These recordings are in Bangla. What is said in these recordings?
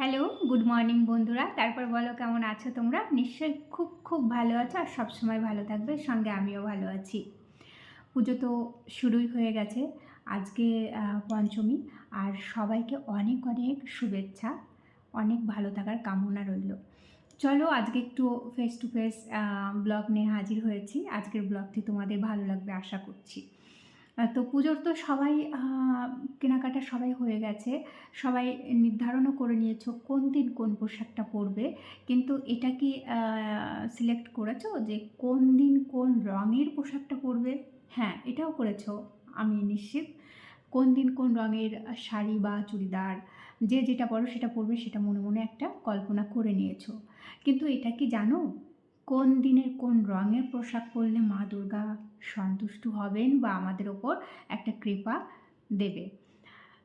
হ্যালো, গুড মর্নিং বন্ধুরা। তারপর বলো কেমন আছো তোমরা? নিশ্চয়ই খুব খুব ভালো আছো আর সবসময় ভালো থাকবে। সঙ্গে আমিও ভালো আছি। পুজো তো শুরুই হয়ে গেছে। আজকে পঞ্চমী। আর সবাইকে অনেক অনেক শুভেচ্ছা, অনেক ভালো থাকার কামনা রইল। চলো আজকে একটু ফেস টু ফেস ব্লগ নিয়ে হাজির হয়েছি। আজকের ব্লগটি তোমাদের ভালো লাগবে আশা করছি। তো পুজোর তো সবাই কেনাকাটা সবাই হয়ে গেছে। সবাই নির্ধারণও করে নিয়েছো কোন দিন কোন পোশাকটা পরবে। কিন্তু এটা কি সিলেক্ট করেছো যে কোন দিন কোন রঙের পোশাকটা পরবে? হ্যাঁ, এটাও করেছো, আমি নিশ্চিত। কোন দিন কোন রঙের শাড়ি বা চুড়িদার যে যেটা পরো সেটা পরবে, সেটা মনে মনে একটা কল্পনা করে নিয়েছো। কিন্তু এটা কি জানো কোন দিনের কোন রঙের পোশাক পরলে মা দুর্গা সন্তুষ্ট হবেন বা আমাদের ওপর একটা কৃপা দেবে?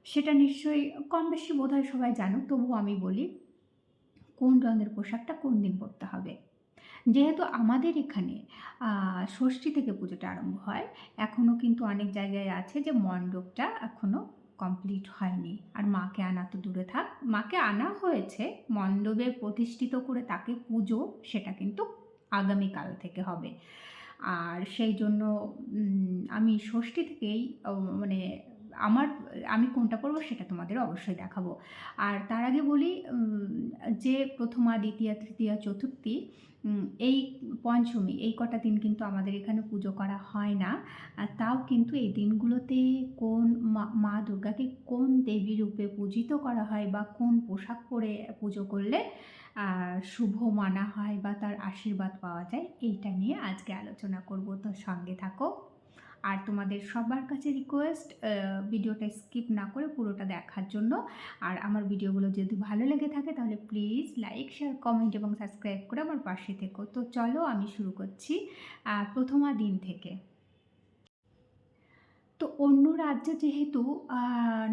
সেটা নিশ্চয়ই কম বেশি বোধহয় সবাই জানো, তবুও আমি বলি কোন রঙের পোশাকটা কোন দিন পরতে হবে। যেহেতু আমাদের এখানে ষষ্ঠী থেকে পুজোটা আরম্ভ হয়, এখনও কিন্তু অনেক জায়গায় আছে যে মণ্ডপটা এখনও কমপ্লিট হয়নি। আর মাকে আনা তো দূরে থাক, মাকে আনা হয়েছে, মণ্ডপে প্রতিষ্ঠিত করে তাকে পুজো সেটা কিন্তু আগামীকাল থেকে হবে। আর সেই জন্য আমি ষষ্ঠী থেকেই মানে আমি কোনটা পরবো সেটা তোমাদের অবশ্যই দেখাবো। আর তার আগে বলি যে প্রথমা, দ্বিতীয়া, তৃতীয়া, চতুর্থী, এই পঞ্চমী, এই কটা দিন কিন্তু আমাদের এখানে পুজো করা হয় না। তাও কিন্তু এই দিনগুলোতে কোন মা দুর্গাকে কোন দেবী রূপে পূজিত করা হয় বা কোন পোশাক পরে পুজো করলে শুভ মানা হয় বা তার আশীর্বাদ পাওয়া যায়, এইটা নিয়ে আজকে আলোচনা করব। তো সঙ্গে থাকো। আর তোমাদের সবার কাছে রিকোয়েস্ট ভিডিওটা স্কিপ না করে পুরোটা দেখার জন্য। আর আমার ভিডিওগুলো যদি ভালো লেগে থাকে তাহলে প্লিজ লাইক, শেয়ার, কমেন্ট এবং সাবস্ক্রাইব করে আমার পাশে থেকো। তো চলো আমি শুরু করছি প্রথমা দিন থেকে। তো অন্য রাজ্যে যেহেতু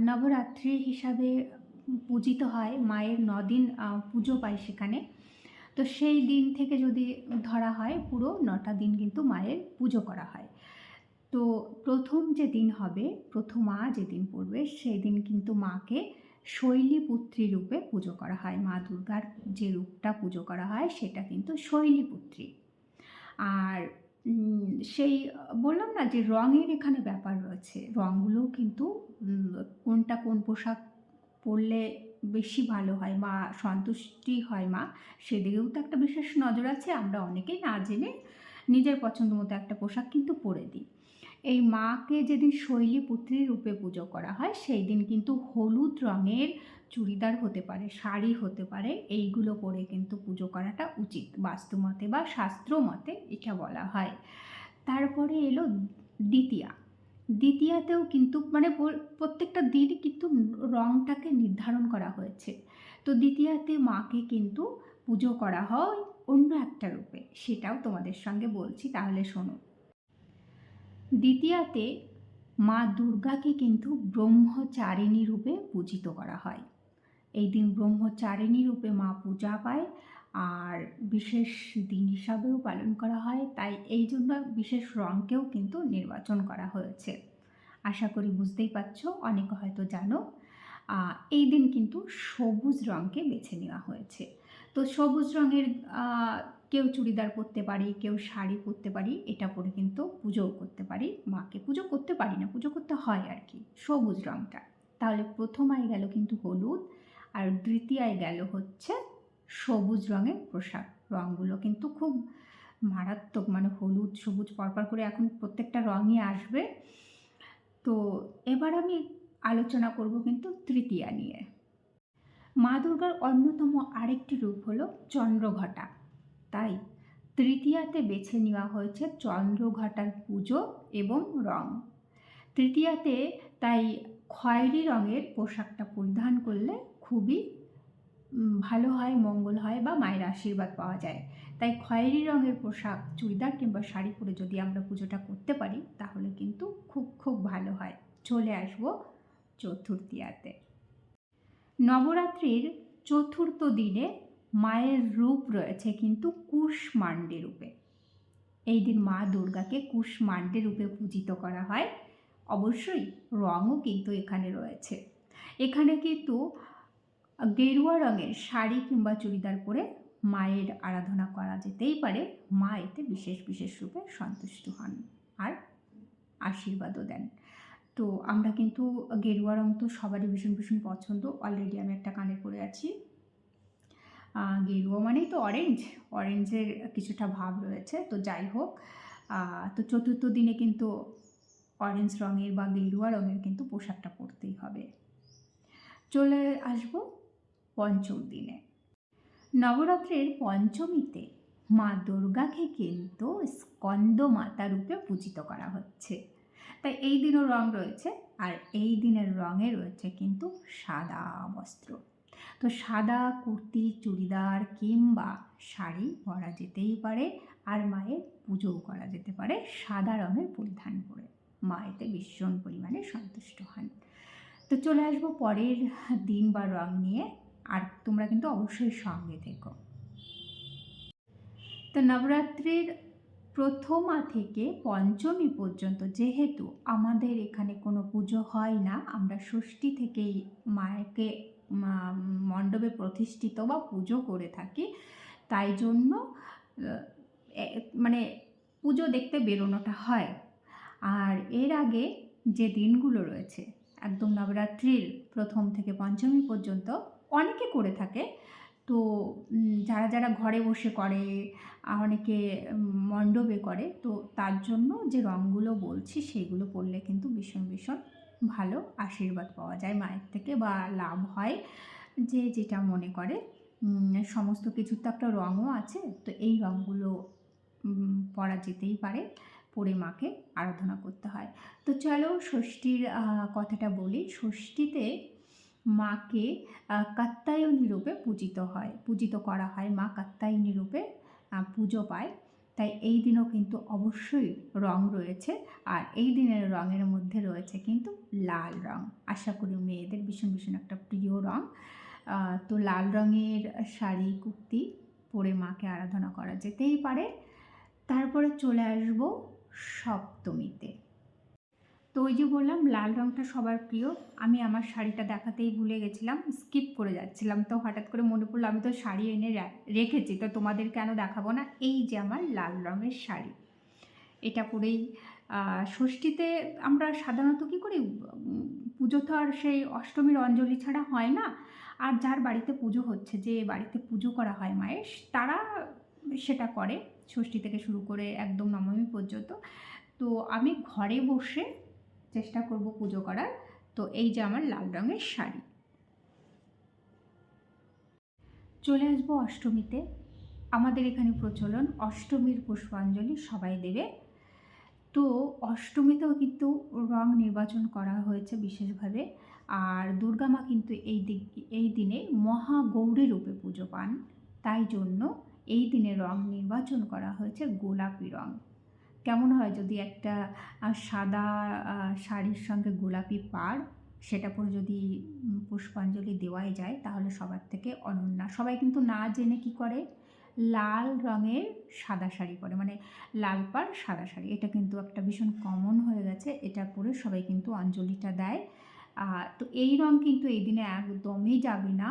নবরাত্রি হিসাবে পূজিত হয়, মায়ের 9 দিন পুজো পায় সেখানে। তো সেই দিন থেকে যদি ধরা হয়, পুরো 9টা দিন কিন্তু মায়ের পুজো করা হয়। তো প্রথম যে দিন হবে, প্রথমা যেদিন পড়বে, সেই দিন কিন্তু মাকে শৈলীপুত্রী রূপে পুজো করা হয়। মা দুর্গার যে রূপটা পুজো করা হয় সেটা কিন্তু শৈলীপুত্রী। আর সেই বললাম না যে রঙের এখানে ব্যাপার রয়েছে, রঙগুলোও কিন্তু কোনটা কোন পোশাক পরলে বেশি ভালো হয়, মা সন্তুষ্টি হয় মা, সেদিকেও তো একটা বিশেষ নজর আছে। আমরা অনেকেই না জেনে নিজের পছন্দ মতো একটা পোশাক কিন্তু পরে দিই। এই মাকে যেদিন শৈলীপুত্রী রূপে পুজো করা হয় সেই দিন কিন্তু হলুদ রঙের চুড়িদার হতে পারে, শাড়ি হতে পারে, এইগুলো পরে কিন্তু পুজো করাটা উচিত বাস্তুমতে বা শাস্ত্র মতে এটা বলা হয়। তারপরে এলো দ্বিতীয়া। দ্বিতীয়াতেও কিন্তু মানে প্রত্যেকটা দিন কিন্তু রঙটাকে নির্ধারণ করা হয়েছে। তো দ্বিতীয়াতে মাকে কিন্তু পুজো করা হয় অন্য একটা রূপে, সেটাও তোমাদের সঙ্গে বলছি, তাহলে শোনো। দ্বিতীয়াতে মা দুর্গাকে কিন্তু ব্রহ্মচারিণী রূপে পূজিত করা হয়। এই দিন ব্রহ্মচারিণী রূপে মা পূজা পায় আর বিশেষ দিন হিসাবেও পালন করা হয়। তাই এই জন্য বিশেষ রঙকেও কিন্তু নির্বাচন করা হয়েছে। আশা করি বুঝতেই পারছো, অনেকে হয়তো জানো। এই দিন কিন্তু সবুজ রঙকে বেছে নেওয়া হয়েছে। তো সবুজ রঙের কেউ চুড়িদার পরতে পারি, কেউ শাড়ি পরতে পারি, এটা পরে কিন্তু পুজোও করতে পারি। মাকে পুজো করতে পারি না, পুজো করতে হয় আর কি, সবুজ রঙটা। তাহলে প্রথমায় গেল কিন্তু হলুদ, আর দ্বিতীয়ায় গেল হচ্ছে সবুজ রঙের পোশাক। রঙগুলো কিন্তু খুব মারাত্মক, মানে হলুদ সবুজ পরপর করে এখন প্রত্যেকটা রঙই আসবে। তো এবার আমি আলোচনা করব কিন্তু তৃতীয়া নিয়ে। মা দুর্গার অন্যতম আরেকটি রূপ হলো চন্দ্রঘটা। তাই তৃতীয়াতে বেছে নেওয়া হয়েছে চন্দ্রঘটার পুজো এবং রং। তৃতীয়াতে তাই খয়েরি রঙের পোশাকটা পরিধান করলে খুবই ভালো হয়, মঙ্গল হয় বা মায়ের আশীর্বাদ পাওয়া যায়। তাই খয়েরি রঙের পোশাক, চুড়িদার কিংবা শাড়ি পরে যদি আমরা পুজোটা করতে পারি তাহলে কিন্তু খুব খুব ভালো হয়। চলে আসবো চতুর্থীয়াতে। নবরাত্রির চতুর্থ দিনে মায়ের রূপ রয়েছে কিন্তু কুষ্মাণ্ডী রূপে। এই দিন মা দুর্গাকে কুষ্মাণ্ডী রূপে পূজিত করা হয়। অবশ্যই রঙও কিন্তু এখানে রয়েছে। এখানে কিন্তু গেরুয়া রঙের শাড়ি কিংবা চুড়িদার পরে মায়ের আরাধনা করা যেতেই পারে। মা এতে বিশেষ বিশেষ রূপে সন্তুষ্ট হন আর আশীর্বাদও দেন। তো আমরা কিন্তু গেরুয়া রং তো সবারই ভীষণ ভীষণ পছন্দ। অলরেডি আমি একটা কানে পরে আছি। গেরুয়া মানেই তো অরেঞ্জ, অরেঞ্জের কিছুটা ভাব রয়েছে। তো যাই হোক, তো চতুর্থ দিনে কিন্তু অরেঞ্জ রঙের বা গেরুয়া রঙের কিন্তু পোশাকটা পরতেই হবে। চলে আসবো পঞ্চম দিনে। নবরাত্রির পঞ্চমীতে মা দুর্গাকে কিন্তু স্কন্দ মাতা রূপে পূজিত করা হচ্ছে। তাই এই দিনও রং রয়েছে, আর এই দিনের রঙে রয়েছে কিন্তু সাদা বস্ত্র। তো সাদা কুর্তি, চুড়িদার কিংবা শাড়ি পরা যেতেই পারে, আর মায়ের পুজোও করা যেতে পারে সাদা রঙের পরিধান করে। মা এতে ভীষণ পরিমাণে সন্তুষ্ট হন। তো চলে আসবো পরের দিন বা রং নিয়ে, আর তোমরা কিন্তু অবশ্যই সঙ্গে থেকো। তো নবরাত্রির প্রথমা থেকে পঞ্চমী পর্যন্ত যেহেতু আমাদের এখানে কোনো পুজো হয় না, আমরা ষষ্ঠী থেকেই মাকে মণ্ডপে প্রতিষ্ঠিত বা পুজো করে থাকি, তাই জন্য মানে পুজো দেখতে বেরোনোটা হয়। আর এর আগে যে দিনগুলো রয়েছে একদম নবরাত্রির প্রথম থেকে পঞ্চমী পর্যন্ত অনেকে করে থাকে। তো যারা যারা ঘরে বসে করে, অনেকে মণ্ডপে করে, তো তার জন্য যে রঙগুলো বলছি সেগুলো পরলে কিন্তু ভীষণ ভীষণ ভালো আশীর্বাদ পাওয়া যায় মায়ের থেকে, বা লাভ হয়, যে যেটা মনে করে। সমস্ত কিছুর তো একটা রঙও আছে, তো এই রঙগুলো পরা যেতেই পারে, পরে মাকে আরাধনা করতে হয়। তো চলো ষষ্ঠীর কথাটা বলি। ষষ্ঠীতে মাকে কাত্যায়নী রূপে পূজিত করা হয়। মা কাত্যায়নী রূপে পুজো পায়। তাই এই দিনও কিন্তু অবশ্যই রং রয়েছে, আর এই দিনের রঙের মধ্যে রয়েছে কিন্তু লাল রং। আশা করি মেয়েদের ভীষণ ভীষণ একটা প্রিয় রং। তো লাল রঙের শাড়ি কুর্তি পরে মাকে আরাধনা করা যেতেই পারে। তারপরে চলে আসবো সপ্তমীতে। তো ওই যে বললাম লাল রঙটা সবার প্রিয়, আমি আমার শাড়িটা দেখাতেই ভুলে গেছিলাম, স্কিপ করে যাচ্ছিলাম। তো হঠাৎ করে মনে পড়লো আমি তো শাড়ি এনে রেখেছি, তো তোমাদের কেন দেখাবো না। এই যে আমার লাল রঙের শাড়ি, এটা পরেই ষষ্ঠীতে আমরা সাধারণত কী করি, পুজো তো আর সেই অষ্টমীর অঞ্জলি ছাড়া হয় না। আর যার বাড়িতে পুজো হচ্ছে, যে বাড়িতে পুজো করা হয় মায়ের, তারা সেটা করে ষষ্ঠী থেকে শুরু করে একদম নবমী পর্যন্ত। তো আমি ঘরে বসে চেষ্টা করব পুজো করার। তো এই যে আমার লাল রঙের শাড়ি। চলে আসবো অষ্টমীতে। আমাদের এখানে প্রচলন অষ্টমীর পুষ্পাঞ্জলি সবাই দেবে। তো অষ্টমীতেও কিন্তু রং নির্বাচন করা হয়েছে বিশেষভাবে। আর দুর্গা মা কিন্তু এই দিনে মহাগৌরী রূপে পুজো পান, তাই জন্য এই দিনে রং নির্বাচন করা হয়েছে গোলাপি রং। কেমন হয় যদি একটা সাদা শাড়ির সঙ্গে গোলাপি পাড়, সেটা পরে যদি পুষ্পাঞ্জলি দেওয়াই যায়, তাহলে সবার থেকে অনন্যা। সবাই কিন্তু না জেনে কি করে, লাল রঙের সাদা শাড়ি পরে, মানে লাল পাড় সাদা শাড়ি, এটা কিন্তু একটা ভীষণ কমন হয়ে গেছে। এটা পরে সবাই কিন্তু অঞ্জলিটা দেয়। তো এই রং কিন্তু এই দিনে একদমই যাবে না।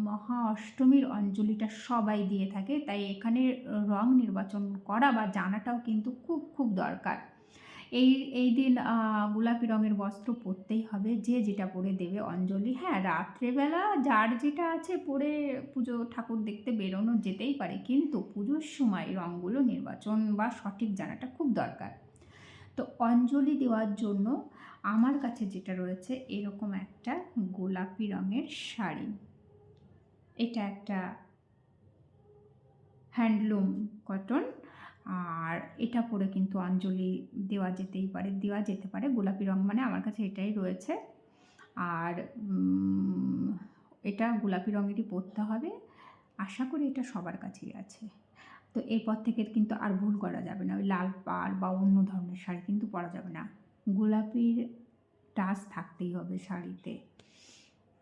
মহা অষ্টমীর অঞ্জলিটা সবাই দিয়ে থাকে, তাই এখানে রং নির্বাচন করা বা জানাটাও কিন্তু খুব খুব দরকার। এই দিন গোলাপি রঙের বস্ত্র পরতেই হবে, যে যেটা পরে দেবে অঞ্জলি। হ্যাঁ, রাত্রেবেলা যার যেটা আছে পরে পুজো ঠাকুর দেখতে বেরোনো যেতেই পারে, কিন্তু পুজোর সময় রঙগুলো নির্বাচন বা সঠিক জানাটা খুব দরকার। তো অঞ্জলি দেওয়ার জন্য আমার কাছে যেটা রয়েছে এরকম একটা গোলাপি রঙের শাড়ি। এটা একটা হ্যান্ডলুম কটন, আর এটা পরে কিন্তু অঞ্জলি দেওয়া যেতে পারে। গোলাপি রং মানে আমার কাছে এটাই রয়েছে। আর এটা গোলাপি রঙেরই পরতে হবে। আশা করি এটা সবার কাছেই আছে। তো এরপর থেকে কিন্তু আর ভুল করা যাবে না, ওই লাল পাড় বা অন্য ধরনের শাড়ি কিন্তু পরা যাবে না, গোলাপির টাচ থাকতেই হবে শাড়িতে।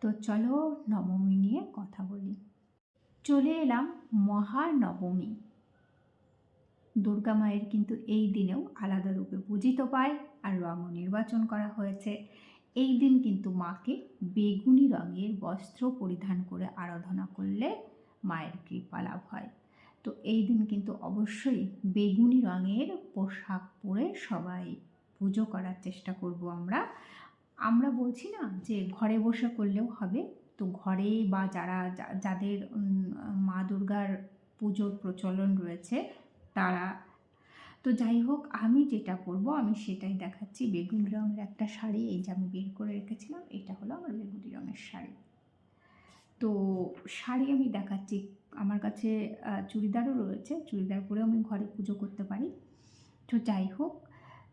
তো চলো নবমী নিয়ে কথা বলি। চলে এলাম মহানবমী। দুর্গা মায়ের কিন্তু এই দিনেও আলাদা রূপে পূজিত পায়, আর রঙও নির্বাচন করা হয়েছে। এই দিন কিন্তু মাকে বেগুনি রঙের বস্ত্র পরিধান করে আরাধনা করলে মায়ের কৃপা লাভ হয়। তো এই দিন কিন্তু অবশ্যই বেগুনি রঙের পোশাক পরে সবাই পুজো করার চেষ্টা করব। আমরা বলছি না যে ঘরে বসে করলেও হবে, তো ঘরে বা যাদের মা দুর্গার পুজোর প্রচলন রয়েছে তারা, তো যাই হোক আমি যেটা করব আমি সেটাই দেখাচ্ছি। বেগুনি রঙের একটা শাড়ি, এই যে আমি বের করে রেখেছিলাম, এটা হলো আমার বেগুনি রঙের শাড়ি। তো শাড়ি আমি দেখাচ্ছি, আমার কাছে চুড়িদারও রয়েছে, চুড়িদার পরেও আমি ঘরে পুজো করতে পারি। তো যাই হোক,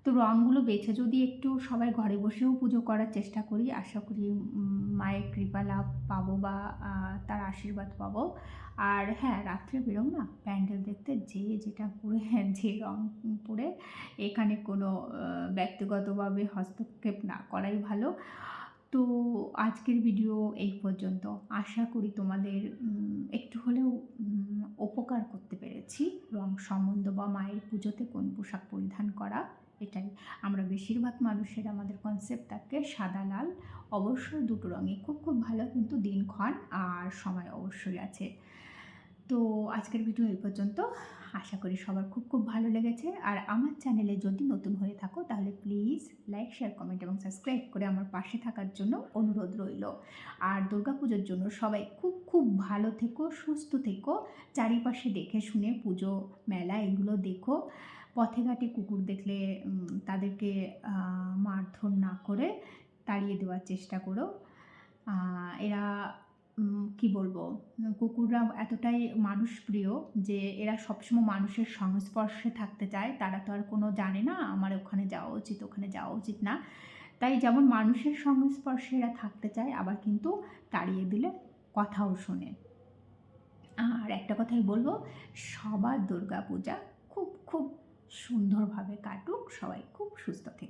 তো রঙগুলো বেছে যদি একটু সবাই ঘরে বসেও পুজো করার চেষ্টা করি, আশা করি মায়ের কৃপা লাভ পাবো বা তার আশীর্বাদ পাবো। আর হ্যাঁ, রাত্রে বেরো না প্যান্ডেল দেখতে, যে যেটা পরে, হ্যাঁ যে রঙ পরে, এখানে কোনো ব্যক্তিগতভাবে হস্তক্ষেপ না করাই ভালো। তো আজকের ভিডিও এই পর্যন্ত। আশা করি তোমাদের একটু হলেও উপকার করতে পেরেছি। রং সম্বন্ধ বা মায়ের পুজোতে কোন পোশাক পরিধান করা, এটাই আমরা বেশিরভাগ মানুষের আমাদের কনসেপ্ট থাকে সাদা লাল। অবশ্যই দুটো রঙই খুব খুব ভালো, কিন্তু দিনক্ষণ আর সময় অবশ্যই আছে। তো আজকের ভিডিও এই পর্যন্ত। আশা করি সবার খুব খুব ভালো লেগেছে। আর আমার চ্যানেলে যদি নতুন হয়ে থাকো তাহলে প্লিজ লাইক, শেয়ার, কমেন্ট এবং সাবস্ক্রাইব করে আমার পাশে থাকার জন্য অনুরোধ রইল। আর দুর্গাপুজোর জন্য সবাই খুব খুব ভালো থেকো, সুস্থ থেকো। চারিপাশে দেখে শুনে পুজো মেলা এগুলো দেখো। পথে ঘাটে কুকুর দেখলে তাদেরকে মারধর না করে তাড়িয়ে দেওয়ার চেষ্টা করো। এরা কি বলবো, কুকুররা এতটাই মানুষপ্রিয় যে এরা সবসময় মানুষের সংস্পর্শে থাকতে চায়। তারা তো আর কোনো জানে না আমার ওখানে যাওয়া উচিত, ওখানে যাওয়া উচিত না। তাই যেমন মানুষের সংস্পর্শে এরা থাকতে চায়, আবার কিন্তু তাড়িয়ে দিলে কথাও শোনে। আর একটা কথাই বলবো, সবার দুর্গা পূজা খুব খুব সুন্দরভাবে কাটুক, সবাই খুব সুস্থ থেকে।